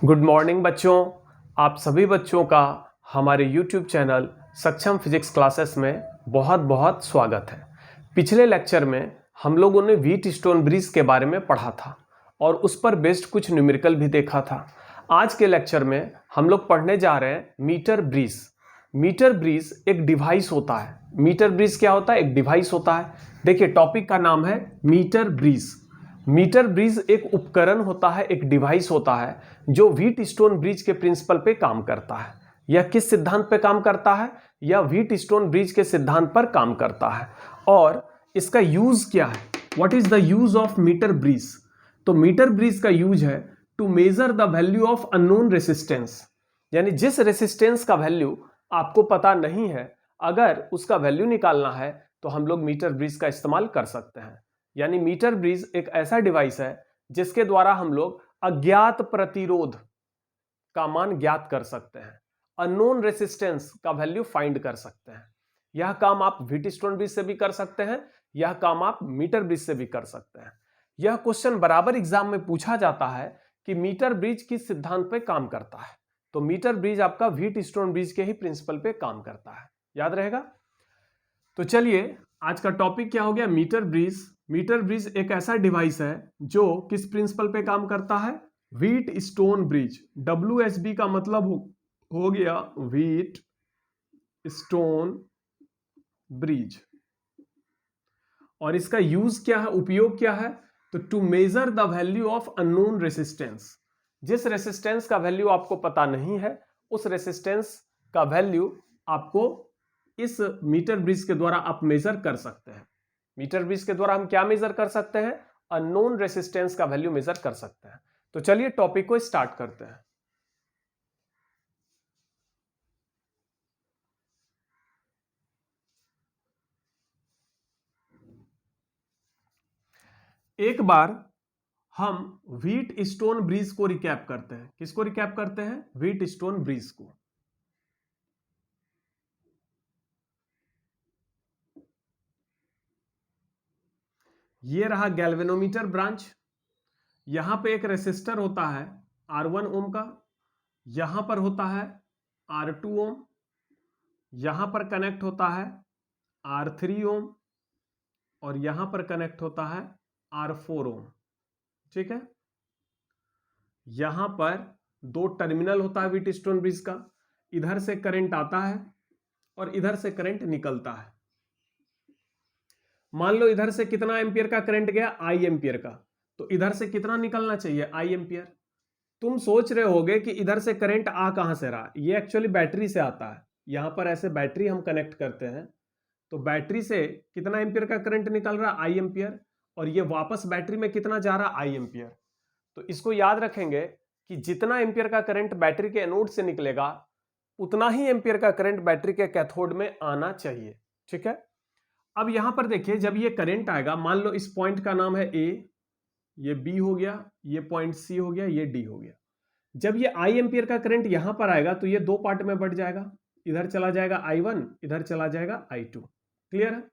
Good morning बच्चों। आप सभी बच्चों का हमारे YouTube चैनल सक्षम फिजिक्स क्लासेस में बहुत बहुत स्वागत है। पिछले लेक्चर में हम लोगों ने व्हीट स्टोन ब्रिज के बारे में पढ़ा था और उस पर बेस्ड कुछ न्यूमेरिकल भी देखा था। आज के लेक्चर में हम लोग पढ़ने जा रहे हैं मीटर ब्रिज। मीटर ब्रिज एक डिवाइस होता है। मीटर ब्रिज क्या होता है? एक डिवाइस होता है। देखिए, टॉपिक का नाम है मीटर ब्रिज। मीटर ब्रिज एक उपकरण होता है, एक डिवाइस होता है जो व्हीट स्टोन ब्रिज के प्रिंसिपल पे काम करता है। यह किस सिद्धांत पे काम करता है? यह व्हीट स्टोन ब्रिज के सिद्धांत पर काम करता है। और इसका यूज क्या है? What is the use of metre bridge? तो मीटर ब्रिज का यूज है to measure the value of unknown resistance, यानी जिस रेसिस्टेंस का वैल्यू आपको पता नहीं है, अगर उसका वैल्यू निकालना है तो हम लोग मीटर ब्रिज का इस्तेमाल कर सकते हैं। यानी मीटर ब्रिज एक ऐसा डिवाइस है जिसके द्वारा हम लोग अज्ञात प्रतिरोध का मान ज्ञात कर सकते हैं, अननोन रेसिस्टेंस का वैल्यू फाइंड कर सकते हैं। यह काम आप व्हीट स्टोन ब्रिज से भी कर सकते हैं, यह काम आप मीटर ब्रिज से भी कर सकते हैं। यह क्वेश्चन बराबर एग्जाम में पूछा जाता है कि मीटर ब्रिज किस सिद्धांत पे काम करता है। तो मीटर ब्रिज आपका व्हीट स्टोन ब्रिज के ही प्रिंसिपल पे काम करता है, याद रहेगा। तो चलिए, आज का टॉपिक क्या हो गया? Metre bridge. मीटर ब्रिज एक ऐसा डिवाइस है जो किस प्रिंसिपल पे काम करता है? Wheat stone bridge. WSB का मतलब हो गया व्हीट स्टोन ब्रिज। और इसका यूज क्या है, उपयोग क्या है? तो to measure the value of unknown resistance. जिस रेसिस्टेंस का वैल्यू आपको पता नहीं है, उस रेसिस्टेंस का वैल्यू आपको इस मीटर ब्रिज के द्वारा आप मेजर कर सकते हैं। मीटर ब्रिज के द्वारा हम क्या मेजर कर सकते हैं? अननोन रेसिस्टेंस का वैल्यू मेजर कर सकते हैं। तो चलिए टॉपिक को स्टार्ट करते हैं। एक बार हम व्हीट स्टोन ब्रिज को रिकैप करते हैं। किसको रिकैप करते हैं? व्हीट स्टोन ब्रिज को। ये रहा गैल्वेनोमीटर ब्रांच। यहां पे एक रेसिस्टर होता है R1 ओम का, यहां पर होता है R2 ओम, यहां पर कनेक्ट होता है R3 ओम और यहां पर कनेक्ट होता है R4 ओम। ठीक है, यहां पर दो टर्मिनल होता है व्हीट स्टोन ब्रिज का। इधर से करंट आता है और इधर से करंट निकलता है। मान लो इधर से कितना एम्पियर का करंट गया? I एम्पियर का। तो इधर से कितना निकलना चाहिए? I ampere. तुम सोच रहे होगे कि इधर से करंट आ कहां से रहा? ये एक्चुअली बैटरी से आता है। यहां पर ऐसे बैटरी हम कनेक्ट करते हैं, तो बैटरी से कितना एम्पियर का करंट निकल रहा? I ampere. और ये वापस बैटरी में कितना जा रहा? I ampere. तो इसको याद रखेंगे कि जितना एम्पियर का करंट बैटरी के एनोड से निकलेगा, उतना ही एम्पियर का करंट बैटरी के कैथोड में आना चाहिए। ठीक है, अब यहां पर देखिए, जब ये करंट आएगा, मान लो इस पॉइंट का नाम है A, ये B हो गया, ये पॉइंट C हो गया, ये D हो गया। जब ये I एम्पियर का करंट यहां पर आएगा तो ये दो पार्ट में बढ़ जाएगा। इधर चला जाएगा I1, इधर चला जाएगा I2। क्लियर है?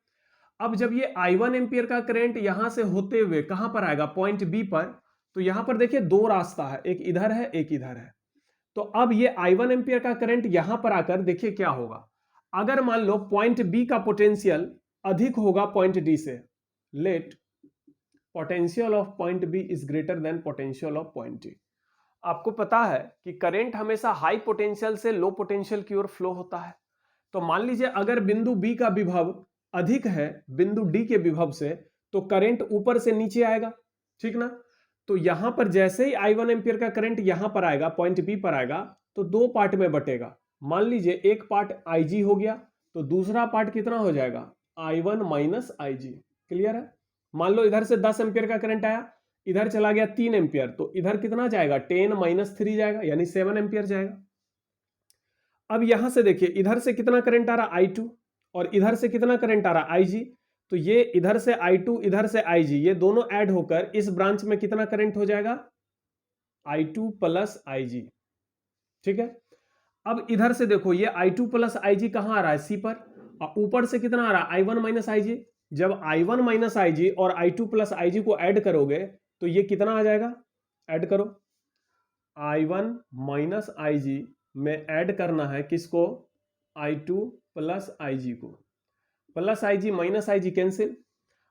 अब जब ये I1 एम्पियर का करंट यहां से होते हुए कहां पर आएगा? पॉइंट B पर। तो यहां पर देखिए दो रास्ता है, एक इधर है, एक इधर है। तो अब ये I1 एम्पियर का करंट यहां पर आकर देखिए क्या होगा। अगर मान लो पॉइंट B का पोटेंशियल अधिक होगा पॉइंट D से, let potential of point B is greater than potential of point D। आपको पता है कि करंट हमेशा हाई पोटेंशियल से लो पोटेंशियल की ओर फ्लो होता है। तो मान लीजिए अगर बिंदु B का विभव अधिक है बिंदु D के विभव से, तो करंट ऊपर से नीचे आएगा। ठीक ना? तो यहां पर जैसे ही I1 एम्पियर का करंट यहां पर आएगा, पॉइंट B पर आएगा, तो दो पार्ट में बटेगा। मान लीजिए एक पार्ट IG हो गया, तो दूसरा पार्ट कितना हो जाएगा? I1 minus IG। क्लियर है? मान लो इधर से 10 एम्पियर का करंट आया, इधर चला गया 3 एम्पियर, तो इधर कितना जाएगा? 10 माइनस 3 जाएगा, यानी 7 एम्पियर जाएगा। अब यहां से देखिए, इधर से कितना करंट आ रहा? I2, और इधर से कितना करंट आ रहा? IG। तो ये इधर से I2, इधर से IG, ये दोनों ऐड होकर इस ब्रांच में कितना करंट हो जाएगा? I2 plus IG। ठीक है, अब इधर से देखो, ये I2 प्लस IG कहां आ रहा है? C पर। और ऊपर से कितना आ रहा है? I1 minus IG। जब I1 माइनस IG और I2 प्लस IG को ऐड करोगे तो ये कितना आ जाएगा? ऐड करो, I1 माइनस IG में ऐड करना है किसको, I2 प्लस IG को, plus IG minus IG cancel.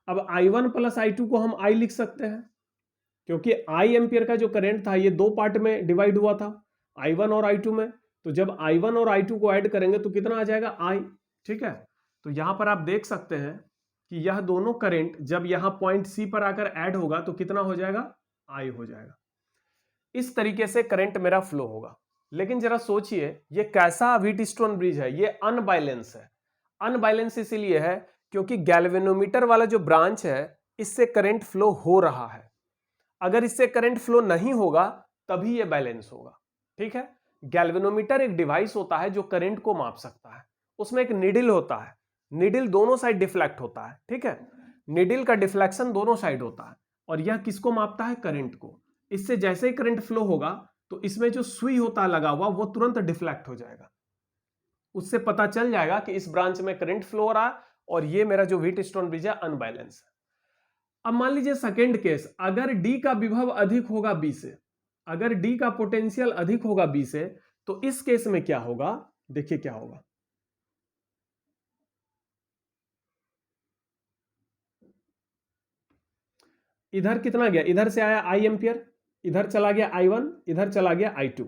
अब I1 प्लस I2 को हम I लिख सकते हैं, क्योंकि I एम्पियर का जो करंट था ये दो पार्ट में डिवाइड हुआ था, I1 और I2 में। तो जब I1 और I2 को ऐड करेंगे तो कितना आ जाएगा, I। ठीक है, तो यहां पर आप देख सकते हैं कि यह दोनों करंट जब यहां पॉइंट C पर आकर ऐड होगा तो कितना हो जाएगा, I हो जाएगा। इस तरीके से करंट मेरा फ्लो होगा। लेकिन जरा सोचिए ये कैसा व्हीटस्टोन ब्रिज है, ये अनबैलेंस है। अनबैलेंस इसीलिए है क्योंकि गैल्वेनोमीटर वाला जो ब्रांच है इससे करंट फ्लो हो रहा है। अगर इससे करंट फ्लो नहीं होगा तभी ये बैलेंस होगा। ठीक है, गैल्वेनोमीटर एक डिवाइस होता है जो करंट को माप सकता है। उसमें एक निडिल होता है, निडिल दोनों साइड डिफ्लेक्ट होता है। ठीक है, निडिल का डिफ्लेक्शन दोनों साइड होता है और यह किसको मापता है, करंट को। इससे जैसे ही करंट फ्लो होगा तो इसमें जो सुई होता है लगा हुआ वो तुरंत डिफ्लेक्ट हो जाएगा, उससे पता चल जाएगा कि इस ब्रांच में करंट फ्लो हो रहा है और ये मेरा जो व्हीटस्टोन ब्रिज है अनबैलेंस है। अब मान लीजिए सेकेंड केस, अगर D का विभव अधिक होगा B से, अगर D का पोटेंशियल अधिक होगा B से, तो इस केस में क्या होगा, देखिए क्या होगा। इधर कितना गया, इधर से आया I एम्पियर, इधर चला गया I1, इधर चला गया I2।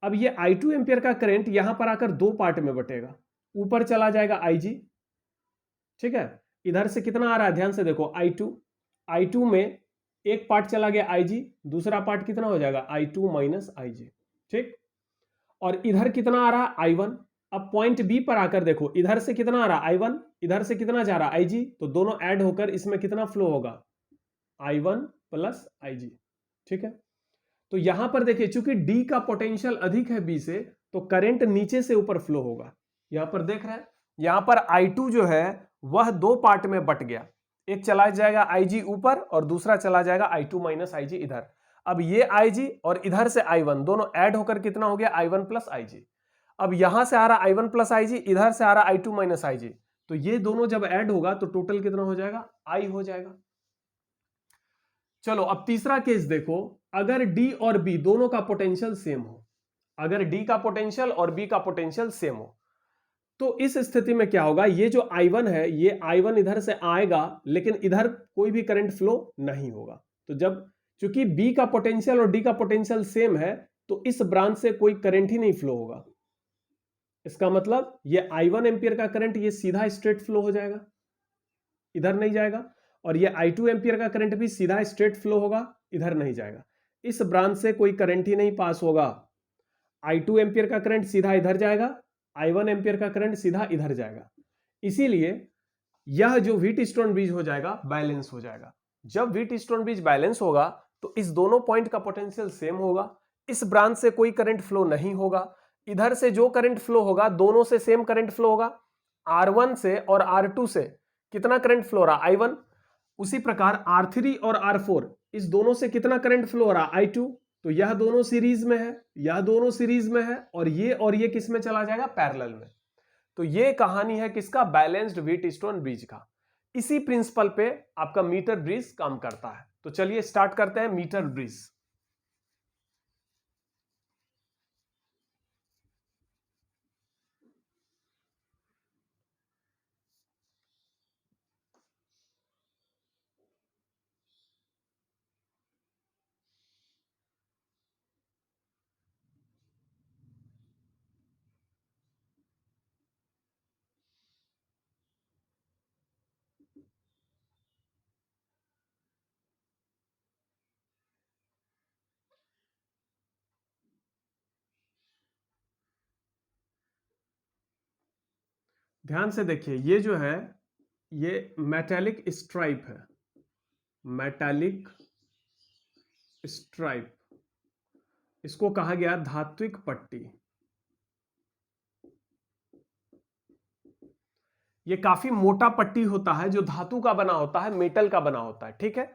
अब ये I2 एम्पियर का करंट यहां पर आकर दो पार्ट में बटेगा, ऊपर चला जाएगा IG। ठीक है, इधर से कितना आ रहा है, ध्यान से देखो, I2 में एक पार्ट चला गया IG, दूसरा पार्ट कितना हो जाएगा, I2 माइनस IG। ठीक, और इधर कितना आ रहा है, I1। अब पॉइंट B पर आकर देखो, इधर से कितना आ रहा है, I1, इधर से कितना जा रहा है, IG, तो दोनों ऐड होकर इसमें कितना फ्लो होगा, I1 प्लस IG। ठीक है, तो यहां पर देखिए चूंकि D का पोटेंशियल अधिक है B से, तो करंट नीचे से ऊपर फ्लो होगा। यहां पर देख रहे हैं, यहां पर I2 जो है वह दो पार्ट में बट गया, एक चला जाएगा IG ऊपर और दूसरा चला जाएगा I2 माइनस IG इधर। अब ये IG और इधर से I1 दोनों ऐड होकर कितना हो गया, I1 प्लस IG। अब यहां से आ रहा I1 प्लस IG, इधर से आ रहा I2 माइनस IG, तो ये दोनों जब ऐड होगा तो टोटल कितना हो जाएगा, I हो जाएगा। चलो अब तीसरा केस देखो, अगर D और B दोनों का पोटेंशियल सेम हो, अगर D का पोटेंशियल और B का पोटेंशियल सेम हो, तो इस स्थिति में क्या होगा, ये जो I1 है ये I1 इधर से आएगा लेकिन इधर कोई भी करंट फ्लो नहीं होगा। तो जब चूंकि B का पोटेंशियल और D का पोटेंशियल सेम है तो इस ब्रांच से कोई करंट ही नहीं फ्लो होगा। इसका मतलब ये I1 एम्पियर का करंट ये सीधा स्ट्रेट फ्लो हो जाएगा, इधर नहीं जाएगा, और ये I2 एम्पियर का करंट भी सीधा स्ट्रेट फ्लो होगा, इधर नहीं जाएगा। इस ब्रांच से कोई करंट ही नहीं पास होगा। I2 एम्पियर का करंट सीधा इधर जाएगा, I1 एम्पियर का करंट सीधा इधर जाएगा। इसीलिए यह जो व्हीटस्टोन ब्रिज हो जाएगा बैलेंस हो जाएगा। जब व्हीटस्टोन ब्रिज बैलेंस होगा तो इस दोनों पॉइंट का पोटेंशियल सेम होगा, इस ब्रांच से कोई करंट फ्लो नहीं होगा, इधर से जो करंट फ्लो होगा दोनों से सेम करंट फ्लो होगा। R1 से और R2 से कितना करंट फ्लो हो रहा, I1। उसी प्रकार R3 और R4 इस दोनों से कितना करंट फ्लो हो रहा, I2। तो यह दोनों सीरीज में है, यह दोनों सीरीज में है, और ये किस में चला जाएगा, पैरेलल में। तो ये कहानी है किसका, बैलेंस्ड व्हीटस्टोन ब्रिज का। इसी प्रिंसिपल पे आपका मीटर ब्रिज काम करता है। तो चलिए स्टार्ट करते हैं मीटर ब्रिज। ध्यान से देखिए, ये जो है ये मेटालिक स्ट्राइप है, मेटालिक स्ट्राइप, इसको कहा गया धात्विक पट्टी। ये काफी मोटा पट्टी होता है जो धातु का बना होता है, मेटल का बना होता है। ठीक है,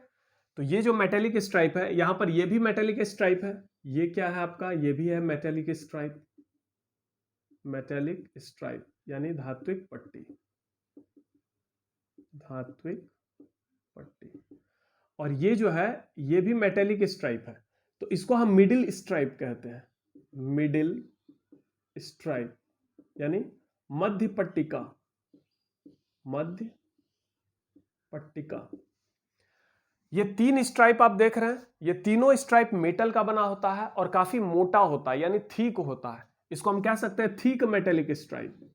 तो ये जो मेटालिक स्ट्राइप है, यहां पर ये भी मेटालिक स्ट्राइप है, ये क्या है आपका, ये भी है मेटालिक स्ट्राइप, मेटालिक स्ट्राइप यानी धात्विक पट्टी, धात्विक पट्टी। और ये जो है ये भी मेटालिक स्ट्राइप है। तो इसको हम मिडिल स्ट्राइप कहते हैं, मिडिल स्ट्राइप यानी मध्य पट्टिका, मध्य पट्टिका। ये 3 स्ट्राइप आप देख रहे हैं, ये तीनों स्ट्राइप मेटल का बना होता है और काफी मोटा होता है यानी थीक होता है। इसको हम कह सकते हैं थीक मेटेलिक स्ट्राइप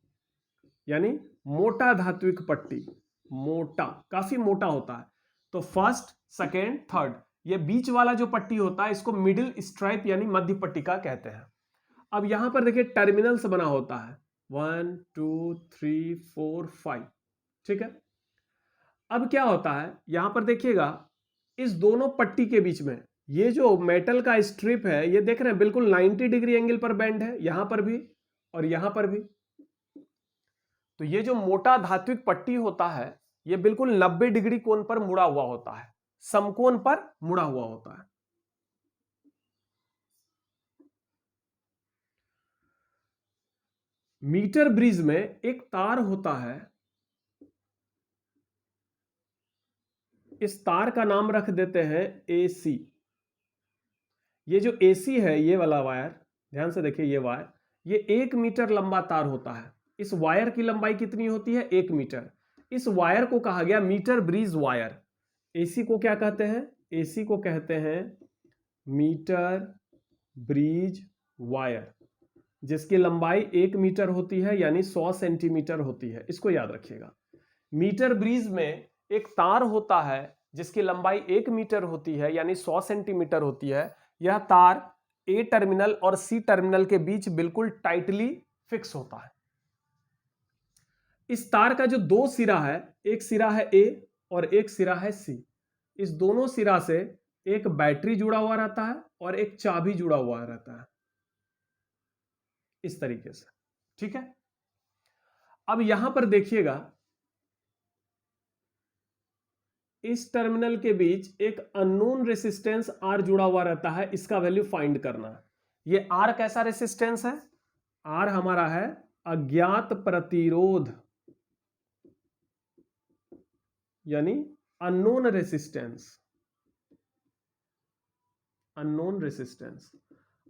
यानी मोटा धात्विक पट्टी, मोटा, काफी मोटा होता है। तो फर्स्ट, सेकेंड, थर्ड, ये बीच वाला जो पट्टी होता है इसको मिडिल स्ट्राइप यानी मध्य पट्टिका कहते हैं। अब यहां पर देखिए टर्मिनल्स बना होता है 1 2 3 4 5, ठीक है। अब क्या होता है यहां पर देखिएगा, इस दोनों पट्टी के बीच में ये जो मेटल का स्ट्रिप है, ये देख रहे हैं बिल्कुल 90 डिग्री एंगल पर बेंड है, यहां पर भी और यहां पर भी। तो ये जो मोटा धात्विक पट्टी होता है ये बिल्कुल 90 डिग्री कोण पर मुड़ा हुआ होता है, समकोण पर मुड़ा हुआ होता है। मीटर ब्रिज में एक तार होता है, इस तार का नाम रख देते हैं AC। ये जो AC है, ये वाला वायर, ध्यान से देखिए, ये वायर, ये 1 मीटर लंबा तार होता है। इस वायर की लंबाई कितनी होती है? 1 मीटर। इस वायर को कहा गया मीटर ब्रिज वायर। AC को क्या कहते हैं? AC को कहते हैं मीटर ब्रिज वायर, जिसकी लंबाई 1 मीटर होती है यानी 100 सेंटीमीटर होती है। इसको याद रखिएगा। मीटर ब्रिज में एक तार होता है जिसकी लंबाई 1 मीटर होती है यानी 100 सेंटीमीटर होती है। यह तार A टर्मिनल और C टर्मिनल के बीच बिल्कुल टाइटली फिक्स होता है। इस तार का जो 2 सिरा है, एक सिरा है A और एक सिरा है C। इस दोनों सिरा से एक बैटरी जुड़ा हुआ रहता है और एक चाबी जुड़ा हुआ रहता है, इस तरीके से, ठीक है। अब यहां पर देखिएगा, इस टर्मिनल के बीच एक अननोन रेसिस्टेंस R जुड़ा हुआ रहता है, इसका वैल्यू फाइंड करना है। ये R कैसा रेसिस्टेंस है? R हमारा है अज्ञात प्रतिरोध यानी unknown resistance, unknown resistance.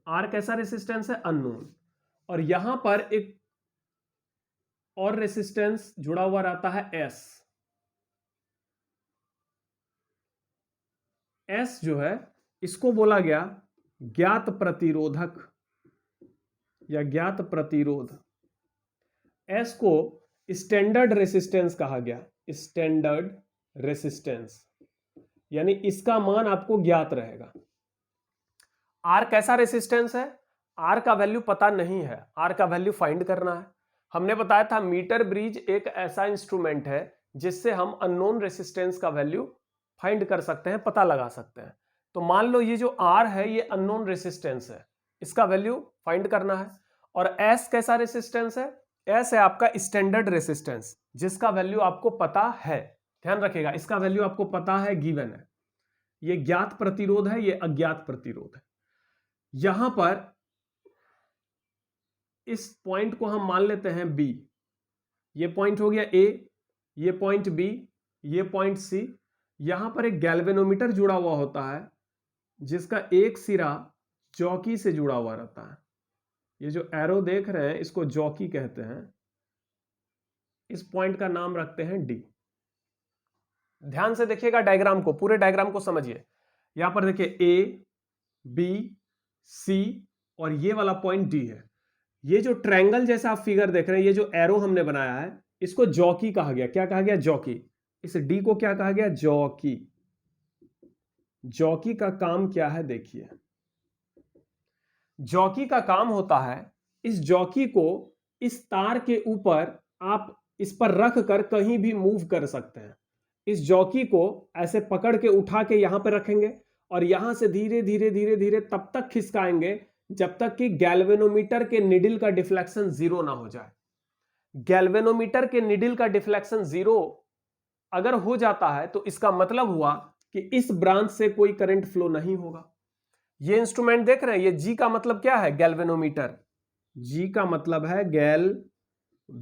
R कैसा रेसिस्टेंस है? अननोन। और यहां पर एक और रेसिस्टेंस जुड़ा हुआ रहता है S। S जो है इसको बोला गया ज्ञात प्रतिरोधक या ज्ञात प्रतिरोध। S को स्टैंडर्ड रेसिस्टेंस कहा गया, स्टैंडर्ड रेसिस्टेंस, यानी इसका मान आपको ज्ञात रहेगा। R कैसा रेसिस्टेंस है? R का वैल्यू पता नहीं है, R का वैल्यू फाइंड करना है। हमने बताया था मीटर ब्रिज एक ऐसा इंस्ट्रूमेंट है जिससे हम अननोन रेसिस्टेंस का वैल्यू फाइंड कर सकते हैं, पता लगा सकते हैं। तो मान लो ये जो R है ये अननोन रेसिस्टेंस है, इसका वैल्यू फाइंड करना है। और S कैसा रेसिस्टेंस है? S है आपका स्टैंडर्ड रेसिस्टेंस, जिसका वैल्यू आपको पता है। ध्यान रखिएगा, इसका वैल्यू आपको पता है, गिवन है। ये ज्ञात प्रतिरोध है, ये अज्ञात प्रतिरोध है। यहां पर इस पॉइंट को हम मान लेते हैं B। ये पॉइंट हो गया A, ये पॉइंट B, ये पॉइंट C। यहां पर एक गैल्वेनोमीटर जुड़ा हुआ होता है जिसका एक सिरा जॉकी से जुड़ा हुआ रहता है। ये जो एरो देख रहे हैं इसको जॉकी कहते हैं। इस पॉइंट का नाम रखते हैं D। ध्यान से देखिएगा डायग्राम को, पूरे डायग्राम को समझिए। यहां पर देखिए A, B, C और ये वाला पॉइंट D है। ये जो ट्रायंगल जैसा आप फिगर देख रहे हैं, ये जो एरो हमने बनाया है, इसको जॉकी कहा गया। क्या कहा गया? जॉकी। इस D को क्या कहा गया? जॉकी। जॉकी का काम क्या है देखिए। जॉकी का काम होता है, इस जॉकी को इस तार के ऊपर आप इस पर रख कर कहीं भी मूव कर सकते हैं। इस जॉकी को ऐसे पकड़ के उठा के यहां पर रखेंगे और यहां से धीरे धीरे धीरे धीरे तब तक खिसकाएंगे जब तक कि गैल्वेनोमीटर के निडल का डिफ्लेक्शन 0 ना हो जाए। गैल्वेनोमीटर के निडल का डिफ्लेक्शन 0 अगर हो जाता है तो इसका मतलब हुआ कि इस ब्रांच से कोई करंट फ्लो नहीं होगा। ये इंस्ट्रूमेंट देख रहे हैं, ये G का मतलब क्या है? गैल्वेनोमीटर। G का मतलब है गैल्वेनोमीटर।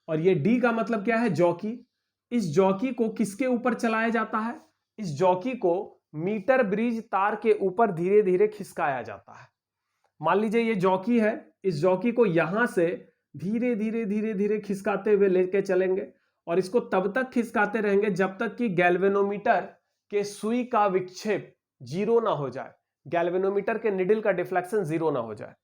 और ये D का मतलब क्या है? जॉकी। इस जॉकी को किसके ऊपर चलाया जाता है? इस जॉकी को मीटर ब्रिज तार के ऊपर धीरे धीरे खिसकाया जाता है। मान लीजिए ये जॉकी है, इस जॉकी को यहां से धीरे धीरे धीरे धीरे खिसकाते हुए लेके चलेंगे और इसको तब तक खिसकाते रहेंगे जब तक कि गैल्वेनोमीटर के सुई का विक्षेप जीरो ना हो जाए, गैल्वेनोमीटर के निडल का डिफ्लेक्शन जीरो ना हो जाए।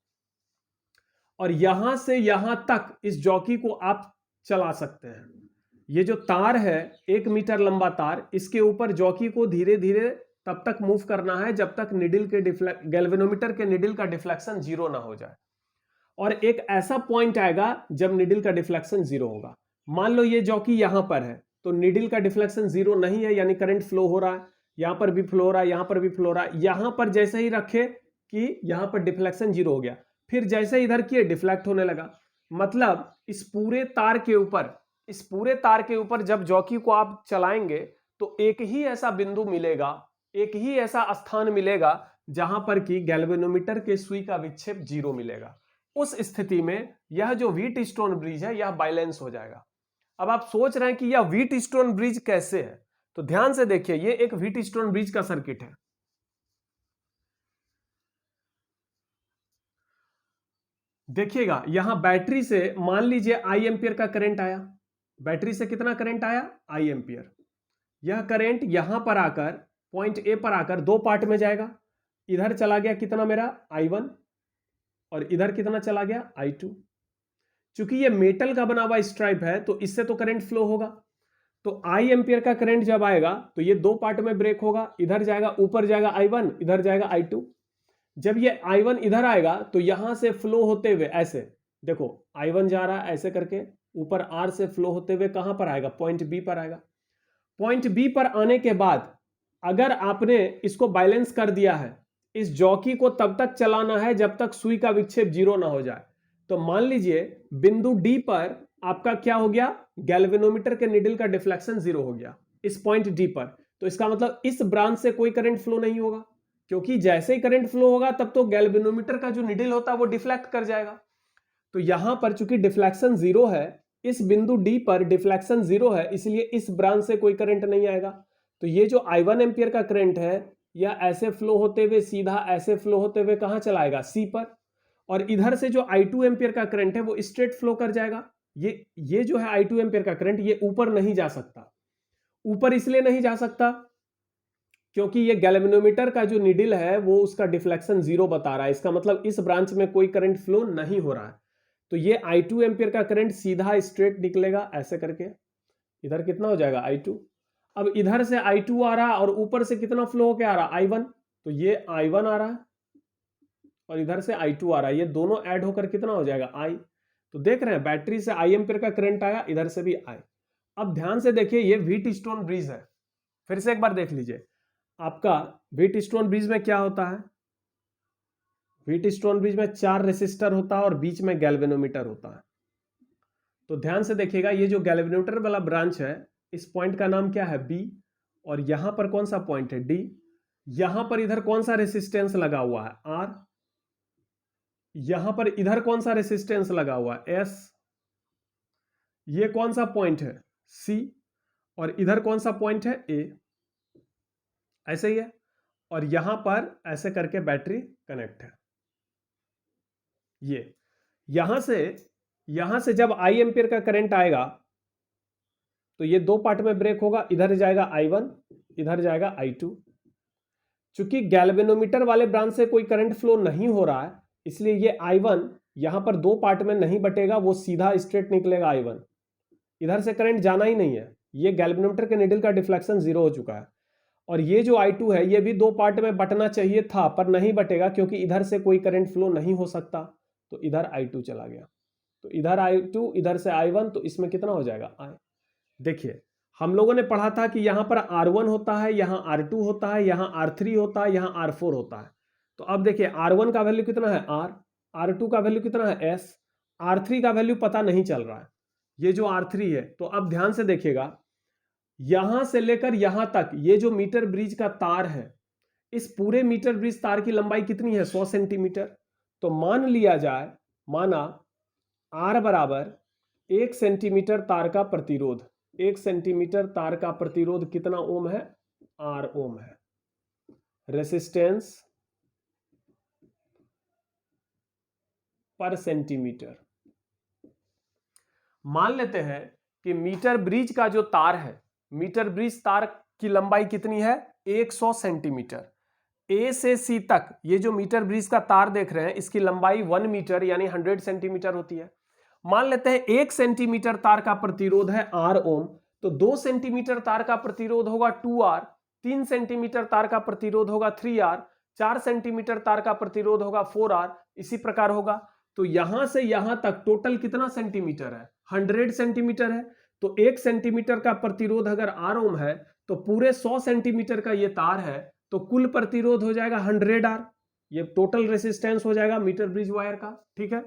और यहां से यहां तक इस जॉकी को आप चला सकते हैं। ये जो तार है 1 मीटर लंबा तार, इसके ऊपर जॉकी को धीरे धीरे तब तक मूव करना है जब तक निडल के गैल्वेनोमीटर के निडल का डिफ्लेक्शन जीरो ना हो जाए। और एक ऐसा पॉइंट आएगा जब निडल का डिफ्लेक्शन जीरो होगा। मान लो ये जॉकी यहां पर है तो निडल का डिफ्लेक्शन जीरो नहीं है, यानी करंट फ्लो हो रहा है, यहां पर भी फ्लो हो रहा है, यहां पर भी फ्लो हो रहा है। यहां पर जैसे ही रखे कि यहां पर डिफ्लेक्शन जीरो हो गया, फिर जैसे इधर किए डिफ्लेक्ट होने लगा। मतलब इस पूरे तार के ऊपर जब जॉकी को आप चलाएंगे तो एक ही ऐसा बिंदु मिलेगा, एक ही ऐसा स्थान मिलेगा जहां पर कि गैल्वेनोमीटर के सुई का विक्षेप जीरो मिलेगा। उस स्थिति में यह जो व्हीटस्टोन ब्रिज है यह बैलेंस हो जाएगा। अब आप सोच रहे हैं कि यह व्हीटस्टोन ब्रिज कैसे है, तो ध्यान से देखिए, यह एक व्हीटस्टोन ब्रिज का सर्किट है। देखिएगा यहां बैटरी से मान लीजिए आई एम्पियर का करंट आया, बैटरी से कितना करंट आया, आई एम्पियर। यह करंट यहां पर आकर पॉइंट ए पर आकर दो पार्ट में जाएगा। इधर चला गया कितना मेरा I1 और इधर कितना चला गया I2। चूंकि ये मेटल का बना हुआ स्ट्राइप है तो इससे तो करंट फ्लो होगा। तो आई एम्पियर का करंट जब आएगा तो ये दो पार्ट में ब्रेक होगा, इधर जाएगा, ऊपर जाएगा I1, इधर जाएगा I2। जब ये I1 इधर आएगा तो यहां से फ्लो होते हुए ऐसे देखो I1 जा रहा है ऐसे करके, ऊपर R से फ्लो होते हुए कहां पर आएगा, पॉइंट बी पर आएगा। पॉइंट बी पर आने के बाद अगर आपने इसको बैलेंस कर दिया है, इस जॉकी को तब तक चलाना है जब तक सुई का विक्षेप जीरो ना हो जाए। तो मान लीजिए बिंदु डी पर आपका क्या हो गया, गैल्वेनोमीटर के निडल का डिफ्लेक्शन जीरो हो गया इस पॉइंट डी पर। तो इसका मतलब इस ब्रांच से कोई करंट फ्लो नहीं होगा, क्योंकि जैसे ही करंट फ्लो होगा तब तो गैल्वेनोमीटर का जो निडल होता है वो डिफ्लेक्ट कर जाएगा। तो यहां पर चूंकि डिफ्लेक्शन जीरो है, इस बिंदु डी पर डिफ्लेक्शन जीरो है, इसलिए इस ब्रांच से कोई करंट नहीं आएगा। तो ये जो I1 एम्पियर का करंट है यह ऐसे फ्लो होते हुए सीधा ऐसे फ्लो होते हुए कहां चलाएगा, सी पर। और इधर से जो I2 एम्पियर का करंट है वो स्ट्रेट फ्लो कर जाएगा। ये जो है I2 एम्पियर का करंट ये ऊपर नहीं जा सकता। ऊपर इसलिए नहीं जा सकता क्योंकि ये गैल्वेनोमीटर का जो निडल है वो उसका डिफ्लेक्शन जीरो बता रहा है। इसका मतलब इस ब्रांच में कोई करंट फ्लो नहीं हो रहा है। तो ये I2 एम्पियर का करंट सीधा स्ट्रेट निकलेगा ऐसे करके, इधर कितना हो जाएगा I2। अब इधर से I2 आ रहा और ऊपर से कितना फ्लो होके आ रहा I1, तो ये I1 आ रहा है और इधर से I2 आ रहा है, ये दोनों ऐड होकर कितना हो जाएगा I। तो देख रहे हैं बैटरी से I एम्पियर का करंट आया, इधर से भी I। अब ध्यान से देखिए ये व्हीटस्टोन ब्रिज है, फिर से एक बार देख लीजिए। आपका व्हीटस्टोन ब्रिज में क्या होता है, व्हीटस्टोन ब्रिज में 4 रेसिस्टर होता है और बीच में गैल्वेनोमीटर होता है। तो ध्यान से देखिएगा ये जो गैल्वेनोमीटर वाला ब्रांच है इस पॉइंट का नाम क्या है B, और यहां पर कौन सा पॉइंट है D। यहां पर इधर कौन सा रेसिस्टेंस लगा हुआ है R, यहां पर इधर कौन सा रेसिस्टेंस लगा हुआ है S, ये कौन सा पॉइंट है C, और इधर कौन सा पॉइंट है A। ऐसे ही है, और यहां पर ऐसे करके बैटरी कनेक्ट है। ये यहां से जब I एम्पियर का करंट आएगा तो ये दो पार्ट में ब्रेक होगा, इधर जाएगा I1, इधर जाएगा I2। चूंकि गैल्वेनोमीटर वाले ब्रांच से कोई करंट फ्लो नहीं हो रहा है इसलिए ये I1 यहां पर दो पार्ट में नहीं बटेगा, वो सीधा स्ट्रेट निकलेगा I1। इधर से करंट जाना ही नहीं है, ये गैल्वेनोमीटर के निडल का डिफ्लेक्शन जीरो हो चुका है। और ये जो I2 है ये भी दो पार्ट में बटना चाहिए था पर नहीं बटेगा क्योंकि इधर से कोई करंट फ्लो नहीं हो सकता, तो इधर I2 चला गया। तो इधर I2 इधर से I1, तो इसमें कितना हो जाएगा I। देखिए हम लोगों ने पढ़ा था कि यहां पर R1 होता है, यहां R2 होता है, यहां R3 होता है, यहां R4 होता है। तो अब देखिए R1 का वैल्यू कितना है R, R2 का वैल्यू कितना है S, R3 का वैल्यू पता नहीं चल रहा है, ये जो R3 है। तो अब ध्यान से देखिएगा यहां से लेकर यहां तक ये जो मीटर ब्रिज का तार है, इस पूरे मीटर ब्रिज तार की लंबाई कितनी है 100 सेंटीमीटर। तो मान लिया जाए, माना R बराबर 1 सेंटीमीटर तार का प्रतिरोध, 1 सेंटीमीटर तार का प्रतिरोध कितना ओम है R ओम है, रेसिस्टेंस पर सेंटीमीटर। मान लेते हैं कि मीटर ब्रिज का जो तार है, मीटर ब्रिज तार की लंबाई कितनी है 100 सेंटीमीटर। ए से सी तक ये जो मीटर ब्रिज का तार देख रहे हैं इसकी लंबाई 1 मीटर यानी 100 सेंटीमीटर होती है। मान लेते हैं 1 सेंटीमीटर तार का प्रतिरोध है R ओम, तो 2 सेंटीमीटर तार का प्रतिरोध होगा 2R, 3 सेंटीमीटर तार का प्रतिरोध होगा 3R, 4 सेंटीमीटर तार का प्रतिरोध होगा 4R, इसी प्रकार होगा। तो यहां से यहां तक टोटल कितना सेंटीमीटर है 100 सेंटीमीटर है। तो 1 सेंटीमीटर का प्रतिरोध अगर R ओम है तो पूरे 100 सेंटीमीटर का ये तार है, तो कुल प्रतिरोध हो जाएगा 100R। ये टोटल रेसिस्टेंस हो जाएगा मीटर ब्रिज वायर का। ठीक है,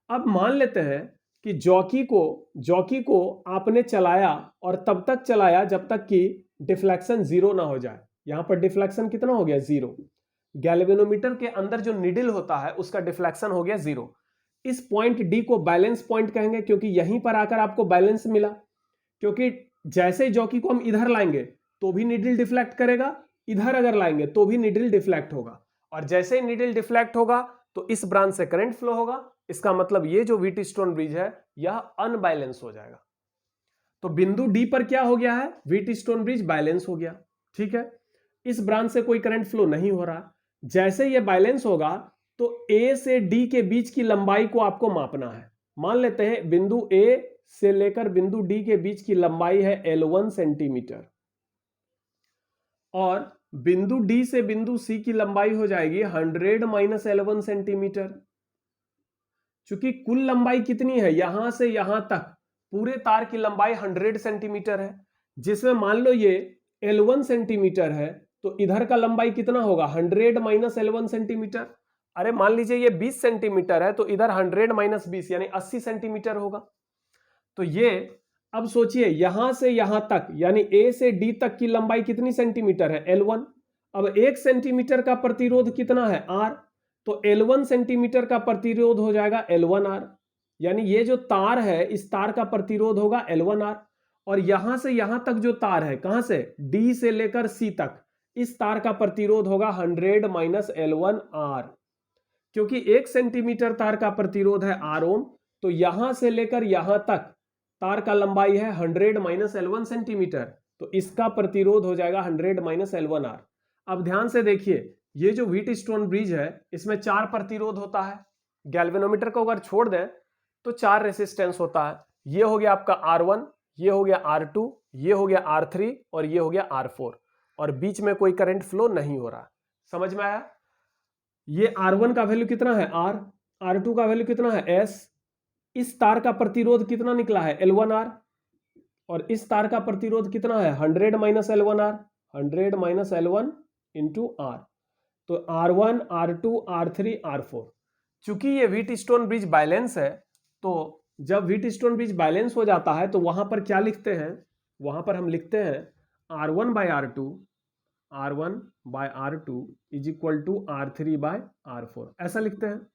अब मान लेते हैं कि जॉकी को आपने चलाया और तब तक चलाया जब तक कि डिफ्लेक्शन 0 ना हो जाए। यहां पर डिफ्लेक्शन कितना हो गया 0। गैल्वेनोमीटर के अंदर जो निडल होता है उसका डिफ्लेक्शन हो गया 0। इस पॉइंट डी को बैलेंस पॉइंट कहेंगे क्योंकि यहीं पर आकर आपको बैलेंस मिला। क्योंकि जैसे ही जॉकी को हम इधर लाएंगे तो भी निडल डिफ्लेक्ट करेगा, इधर अगर लाएंगे तो भी निडल डिफ्लेक्ट होगा, और जैसे ही निडल डिफ्लेक्ट होगा तो इस ब्रांच से करंट फ्लो होगा। इसका मतलब ये जो व्हीटस्टोन ब्रिज है यह अनबैलेंस हो जाएगा। तो बिंदु डी पर क्या हो गया है, व्हीटस्टोन ब्रिज बैलेंस हो गया। ठीक है, इस ब्रांच से कोई करंट फ्लो नहीं हो रहा। जैसे ये बैलेंस होगा तो ए से डी के बीच की लंबाई को आपको मापना है। मान लेते हैं बिंदु ए से लेकर बिंदु डी के बीच की लंबाई है L1 सेंटीमीटर, और बिंदु डी से बिंदु सी की लंबाई हो जाएगी 100 माइनस L1 सेंटीमीटर। चूंकि कुल लंबाई कितनी है यहां से यहां तक पूरे तार की लंबाई 100 सेंटीमीटर है, जिसमें मान लो ये L1 सेंटीमीटर है, तो इधर का लंबाई कितना होगा 100 माइनस L1 सेंटीमीटर। अरे मान लीजिए ये 20 सेंटीमीटर है तो इधर 100 माइनस 20 यानी 80 सेंटीमीटर होगा। तो ये अब सोचिए यहां से यहां तक यानी ए से डी तक की लंबाई कितनी सेंटीमीटर है L1। अब 1 सेंटीमीटर का प्रतिरोध कितना है R, तो L1 सेंटीमीटर का प्रतिरोध हो जाएगा L1R, यानी ये जो तार है इस तार का प्रतिरोध होगा L1R। और यहां से यहां तक जो तार है कहां से D से लेकर C तक, इस तार का प्रतिरोध होगा 100 माइनस L1R। क्योंकि 1 सेंटीमीटर तार का प्रतिरोध है R ओम, तो यहां से लेकर यहां तक तार का लंबाई है 100 माइनस L1 सेंटीमीटर, तो इसका प्रतिरोध हो जाएगा 100 माइनस L1R। अब ध्यान से देखिए ये जो व्हीटस्टोन ब्रिज है इसमें 4 प्रतिरोध होता है। गैल्वेनोमीटर को अगर छोड़ दें तो 4 रेसिस्टेंस होता है। ये हो गया आपका R1, ये हो गया R2, ये हो गया R3 और ये हो गया R4, और बीच में कोई करंट फ्लो नहीं हो रहा। समझ में आया? ये R1 का वैल्यू कितना है R, R2 का वैल्यू कितना है S, इस तार का प्रतिरोध कितना निकला है L1R, और इस तार का प्रतिरोध कितना है 100 minus L1R, 100 minus L1 into R, तो R1, R2, R3, R4। चूंकि ये व्हीटस्टोन ब्रिज बैलेंस है, तो जब व्हीटस्टोन ब्रिज बैलेंस हो जाता है तो वहां पर क्या लिखते हैं, वहां पर हम लिखते हैं R1 by R2, R1 by R2 is equal to R3 by R4, ऐसा लिखते हैं।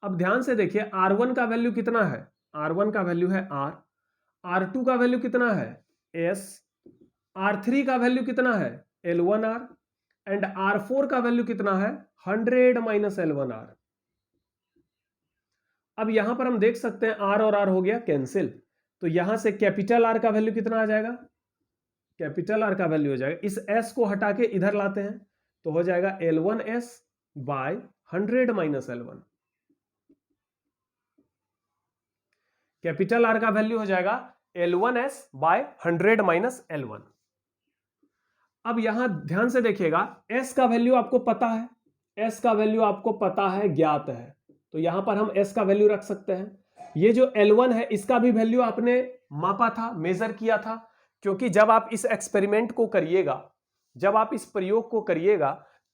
अब ध्यान से देखिए R1 का वैल्यू कितना है, R1 का वैल्यू है R, R2 का वैल्यू कितना है S, R3 का वैल्यू कितना है L1R, एंड R4 का वैल्यू कितना है 100 माइनस L1R। अब यहां पर हम देख सकते हैं R और R हो गया कैंसिल, तो यहां से कैपिटल R का वैल्यू कितना आ जाएगा, कैपिटल R का वैल्यू हो जाएगा, इस S को हटा के इधर लाते हैं तो हो जाएगा L1S by 100 minus L1। Capital R का वैल्यू हो जाएगा L1S बाय 100 माइनस L1। अब यहां ध्यान से देखिएगा S का वैल्यू आपको पता है, S का वैल्यू आपको पता है, ज्ञात है, तो यहां पर हम S का वैल्यू रख सकते हैं। ये जो L1 है इसका भी वैल्यू आपने मापा था, मेजर किया था, क्योंकि जब आप इस एक्सपेरिमेंट को करिएगा, जब आप इस प्रयोग को करिएगा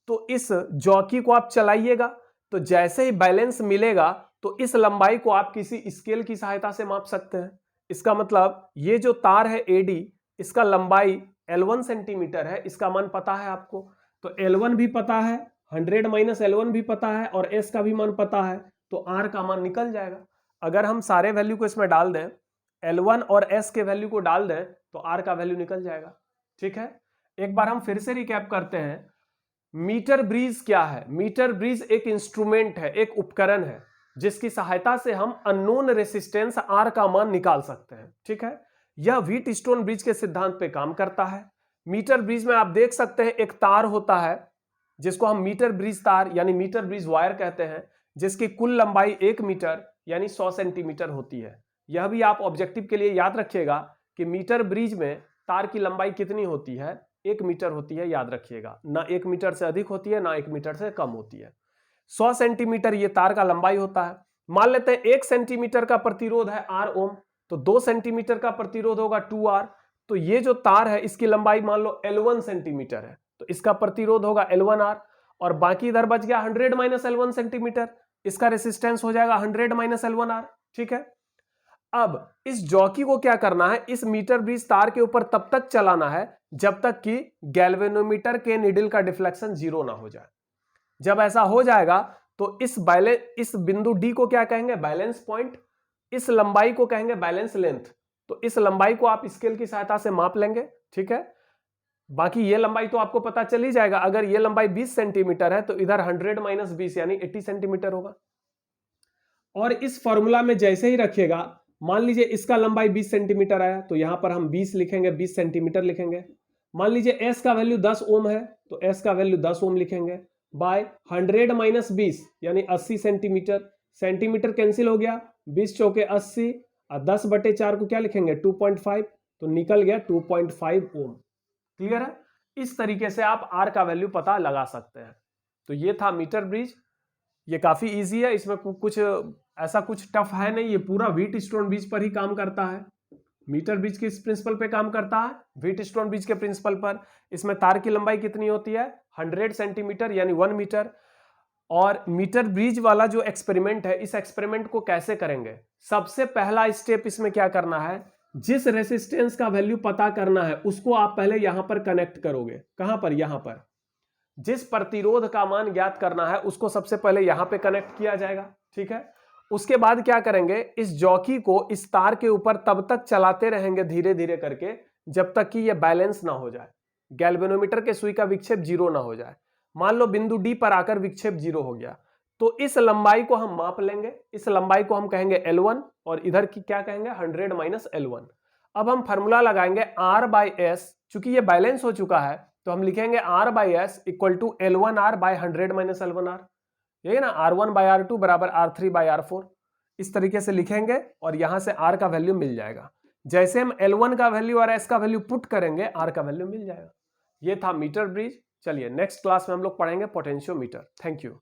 तो इस जॉकी को आप चलाइएगा, तो जैसे ही बैलेंस मिलेगा तो इस लंबाई को आप किसी स्केल की सहायता से माप सकते हैं। इसका मतलब ये जो तार है AD, इसका लंबाई L1 सेंटीमीटर है, इसका मान पता है आपको, तो L1 भी पता है, 100 माइनस L1 भी पता है, और S का भी मान पता है, तो R का मान निकल जाएगा। अगर हम सारे वैल्यू को इसमें डाल दें, L1 और S के वैल्यू को डाल दें, तो R का वैल्यू निकल जाएगा। ठीक है, एक बार हम फिर से रिकैप करते हैं। मीटर ब्रिज क्या है? मीटर ब्रिज एक इंस्ट्रूमेंट है, एक उपकरण है जिसकी सहायता से हम अननोन रेसिस्टेंस आर का मान निकाल सकते हैं। ठीक है, यह व्हीटस्टोन ब्रिज के सिद्धांत पे काम करता है। मीटर ब्रिज में आप देख सकते हैं एक तार होता है जिसको हम मीटर ब्रिज तार यानी मीटर ब्रिज वायर कहते हैं, जिसकी कुल लंबाई 1 मीटर यानी 100 सेंटीमीटर होती है। यह भी आप ऑब्जेक्टिव के लिए याद रखिएगा कि मीटर ब्रिज में तार की लंबाई कितनी होती है? 1 मीटर होती है, याद रखिएगा। ना 1 मीटर से अधिक होती है, ना 1 मीटर से कम होती है। 100 सेंटीमीटर ये तार का लंबाई होता है। मान लेते हैं 1 सेंटीमीटर का प्रतिरोध है R ओम, तो 2 सेंटीमीटर का प्रतिरोध होगा 2R। तो ये जो तार है इसकी लंबाई मान लो L1 सेंटीमीटर है, तो इसका प्रतिरोध होगा L1R, और बाकी इधर बच गया 100 माइनस L1 सेंटीमीटर, इसका रेसिस्टेंस हो जाएगा 100 माइनस L1R। ठीक है, अब इस जॉकी को क्या करना है? इस मीटर ब्रिज तार के ऊपर तब तक चलाना है जब तक कि गैल्वेनोमीटर के नीडल का डिफ्लेक्शन 0 ना हो जाए। जब ऐसा हो जाएगा तो इस बिंदु डी को क्या कहेंगे? Balance point. इस लंबाई को कहेंगे बैलेंस लेंथ। तो इस लंबाई को आप स्केल की सहायता से माप लेंगे। ठीक है, बाकी ये लंबाई तो आपको पता चल ही जाएगा। अगर ये लंबाई 20 सेंटीमीटर है तो इधर 100 माइनस 20 यानी 80 सेंटीमीटर होगा। और इस फॉर्मूला में जैसे ही रखिएगा, मान लीजिए इसका लंबाई 20 सेंटीमीटर आया तो यहां पर हम 20 लिखेंगे, 20 सेंटीमीटर लिखेंगे। मान लीजिए एस का वैल्यू 10 ओम है तो एस का वैल्यू 10 ओम लिखेंगे, बाय 100 माइनस 20 यानी 80 सेंटीमीटर। सेंटीमीटर कैंसिल हो गया, 20 चौके 80 और 10/4 को क्या लिखेंगे? 2.5, तो निकल गया 2.5 ओम। क्लियर है? इस तरीके से आप आर का वैल्यू पता लगा सकते हैं। तो ये था मीटर ब्रिज। ये काफी इजी है, इसमें कुछ ऐसा कुछ टफ है नहीं, ये पूरा व्हीटस्टोन ब्रिज पर ही काम करता है। मीटर ब्रिज किस प्रिंसिपल पे काम करता है? व्हीटस्टोन ब्रिज के प्रिंसिपल पर। इसमें तार की लंबाई कितनी होती है? 100 सेंटीमीटर यानी 1 मीटर। और मीटर ब्रिज वाला जो एक्सपेरिमेंट है, इस एक्सपेरिमेंट को कैसे करेंगे? सबसे पहला स्टेप इसमें क्या करना है? जिस रेसिस्टेंस का वैल्यू पता करना है उसको आप पहले यहां पर कनेक्ट करोगे। कहां पर? यहां पर। जिस प्रतिरोध का मान ज्ञात करना है उसको सबसे पहले यहां पे कनेक्ट किया जाएगा। ठीक है, उसके बाद क्या करेंगे? इस जॉकी को इस तार के ऊपर तब तक चलाते रहेंगे धीरे धीरे करके जब तक कि यह बैलेंस ना हो जाए, गैल्वेनोमीटर के सुई का विक्षेप 0 ना हो जाए। मान लो बिंदु डी पर आकर विक्षेप 0 हो गया तो इस लंबाई को हम माप लेंगे। इस लंबाई को हम कहेंगे L1 और इधर की क्या कहेंगे? 100 माइनस L1। अब हम फॉर्मूला लगाएंगे R बाई एस। चूंकि ये बैलेंस हो चुका है तो हम लिखेंगे R by S equal to L1R by 100 minus L1R। यही ना, R1 बाई R2 बराबर R3 बाई R4। इस तरीके से लिखेंगे और यहां से R का वैल्यू मिल जाएगा। जैसे हम L1 का वैल्यू और S का वैल्यू पुट करेंगे R का वैल्यू मिल जाएगा। ये था मीटर ब्रिज। चलिए नेक्स्ट क्लास में हम लोग पढ़ेंगे पोटेंशियोमीटर। Thank you.